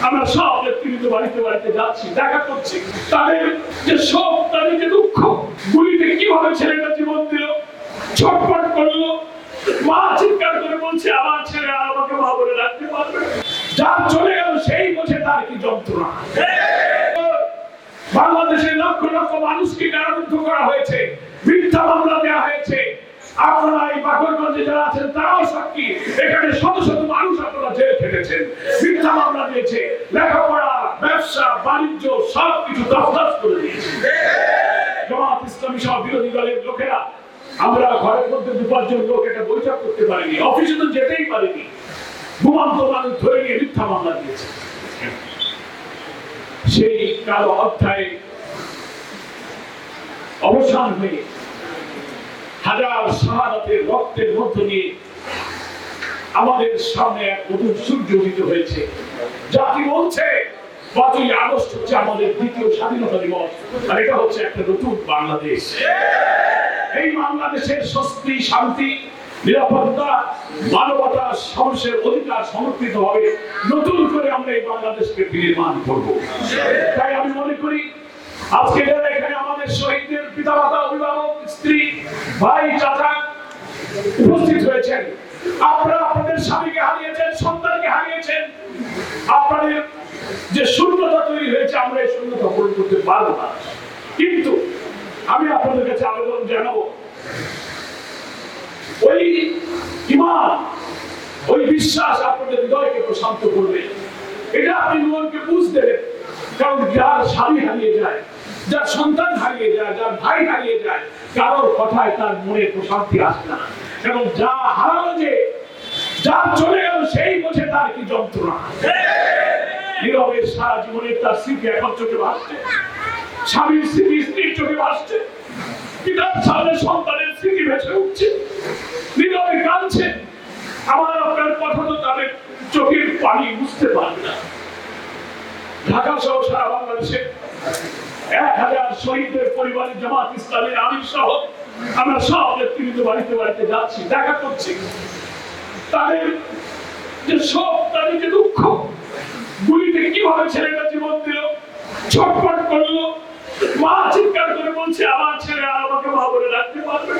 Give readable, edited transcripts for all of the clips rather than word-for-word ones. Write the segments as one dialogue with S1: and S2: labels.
S1: আমরা সব ব্যক্তিগত বাড়িতে বাড়িতে যাচ্ছি, দেখা করছি তাদের যে শোক, তাদের যে দুঃখ, গুলিতে কিভাবে ছেলেটা জীবন দিল, ছটফট করলো, মা চিৎকার করে বলছে আমার ছেলে আর আমাকে মা বলে রাখতে পারবে। যার চলে গেল সেই বোঝে তার কি যন্ত্রণা। বাংলাদেশের লক্ষ লক্ষ মানুষকে কারারুদ্ধ করা হয়েছে, মিথ্যা মামলা দেওয়া হয়েছে। আপনারা এই বাকরগঞ্জে যারা আছেন তারাও সাক্ষী, এখানে শত শত মানুষ আপনারা জেলে খেটেছেন, মিথ্যা মামলা দিয়েছে, লেখাপড়া, ব্যবসা, বাণিজ্য সবকিছু তছনছ করে দিয়েছে। জামাত ইসলামী সহ বিরোধী দলের লোকেরা আমরা ঘরের মধ্যে 2-5 জন লোক একটা বৈঠক করতে পারিনি, অফিসে তো যেতেই পারিনি, ঘুমান্ত মানুষ ধরে নিয়ে মিথ্যা মামলা দিয়েছে। সেই কালো অধ্যায় অবসান হয়ে হাজার শাহাদাতের রক্তের মধ্য দিয়ে আমাদের সামনে এক নতুন সূর্য উদিত হয়েছে। জাতি বলছে 5ই আগস্ট হচ্ছে আমাদের দ্বিতীয় স্বাধীনতা দিবস, আর এটা হচ্ছে একটা নতুন বাংলাদেশ। এই বাংলাদেশের স্বস্তি, শান্তি, নিরাপত্তা, মানবতা, মানুষের অধিকার সমর্থিত হবে, নতুন করে আমরা এই বাংলাদেশকে বিনির্মাণ করব। তাই আমি মনে করি আজকে যারা এখানে আমাদের শহীদদের পিতামাতা, অভিভাবক, স্ত্রী, ভাই, চাচা উপস্থিত হয়েছেন, আপনারা আপনাদের স্বামীকে হারিয়েছেন, সন্তানকে হারিয়েছেন, আপনাদের যে শূন্যতা তৈরি হয়েছে আমরা এই শূন্যতা পূরণ করতে পারবো না। কিন্তু আমি আপনাদের কাছে আবেদন জানাবো, ওই ঈমান, ওই বিশ্বাস আপনাদের হৃদয়কে প্রশান্ত করবে। এটা আপনি মনকে বুঝতে দেবেন, কারণ যার স্বামী হারিয়ে যায়, যার সন্তান হারিয়ে যায়, যার ভাই হারিয়ে যায়, কারোর কথায় তার মনে প্রশান্তি আসে না। এবং যা হারানো, যে যার চলে গেল সেই বোঝে তার কি যন্ত্রণা। নীরবে সারা জীবনের তার স্মৃতি এখন চোখে ভাসছে, স্বামীর স্মৃতি স্ত্রীর চোখে ভাসছে, পিতার সামনে সন্তানের স্মৃতি ভেসে উঠছে, নীরবে কাঁদছে। আমার আপনার কথা তো তাদের চোখের পানি বুঝতে পারবে না। ঢাকা সহ সারা বাংলাদেশে 1000 শহীদদের পরিবারের জামাত ইসলামের আমির সহ আমরা সব ব্যক্তিগত বাড়িতে বাড়িতে যাচ্ছি, দেখা করছি তাদের যে শোক, তাদের যে দুঃখ, গুলিতে কিভাবে ছেলেটা জীবন দিল, ছটফট করলো, মা চিৎকার করে বলছে আমার ছেলে আর আমাকে মা বলে রাখতে পারবে।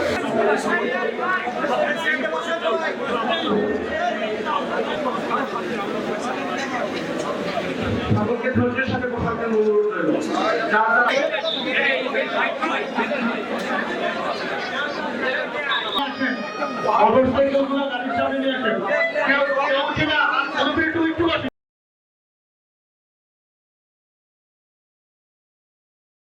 S2: আমাকে ধৈর্যের সাথে কথা বলার অনুরোধ রইল। অবশ্যই